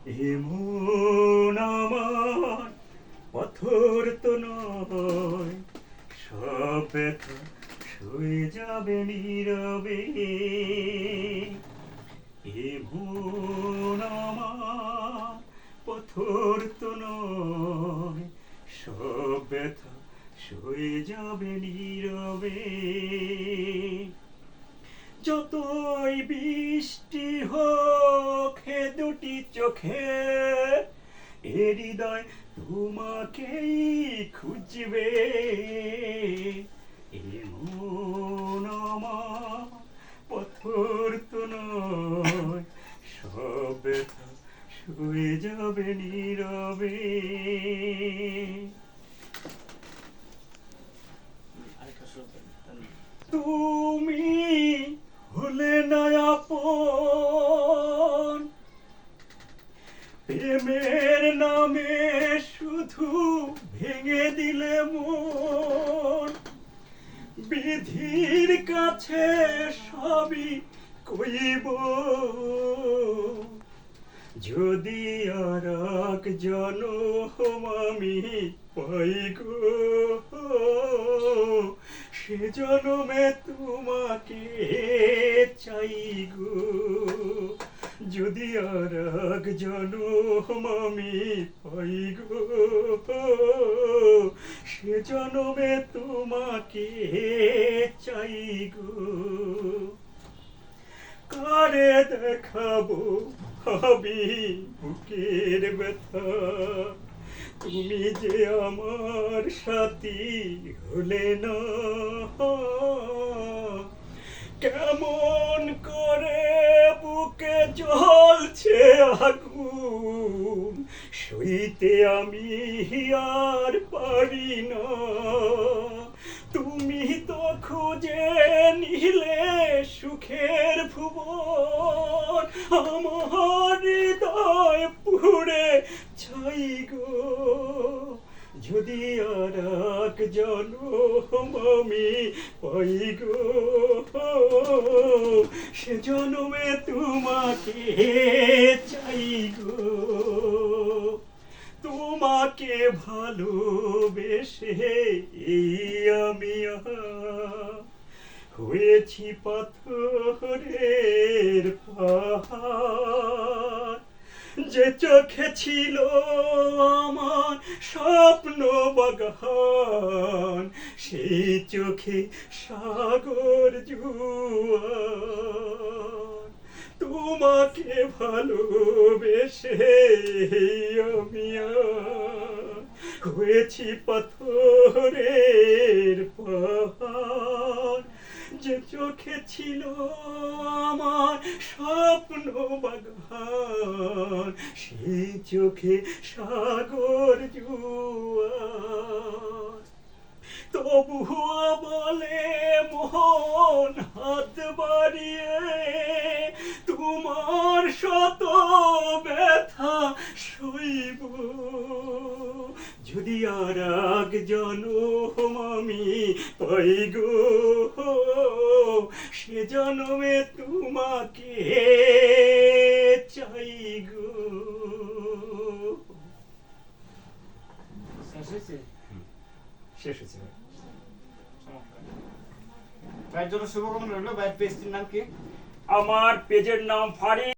এমন আমার পাথর তো নয়, সব ব্যথা সয়ে যাবে নীরবে। এমন আমার পাথর তো নয়, সব ব্যথা সয়ে যাবে নীরবে। যতই বৃষ্টি হোক হে দুটি চোখে, এ হৃদয় তোমাকেই খুঁজবে। এমন আমার পাথর তো নয়, সব ব্যথা সয়ে যাবে নীরবে। তুমি হলে না আপন, প্রেমের নামে শুধু ভেঙে দিলে মন। বিধির কাছে সবই কইব, যদি আর এক জনম আমি পাই গো, সে জনমে তোমাকে চাই গো। যদি আর এক জনম আমি পাই গো, সে জনমে তোমাকে চাই গো। কারে দেখাবো আমি বুকের ব্যথা, তুমি যে আমার সাথী হলে না। কেমন করে বুকে জ্বলছে আগুন, সইতে আমি আর পারি না। তুমি তো খুঁজে নিলে সুখের ভুবন, আমার হৃদয় পুড়ে ছাই গো। যদি আর এক জনম আমি পাই গো, সে জনমে তোমাকে চাই গো। তোমাকে ভালোবেসে এই আমি হয়েছি পাথরের পাহাড়। যে চোখে ছিল আমার স্বপ্ন বাগান, সেই চোখে সাগর জোয়ার। তোমাকে ভালোবেসে আমি হয়েছি পাথরের পাহাড়। যে চোখে ছিল আমার স্বপ্ন বাগান, সেই চোখে সাগর জোয়ার। তবুও বলে মন হাত বাড়িয়ে, তোমার শত ব্যথা সইব। যদি আর এক জনম আমি পাই গো, সে জনমে তোমাকে চাই গো। শেষ হয়েছে। ভাইয়ের জন্য শুভকামনা রইল। ভাইয়ের পেজটির নাম কি? আমার পেজের নাম ফারিদ।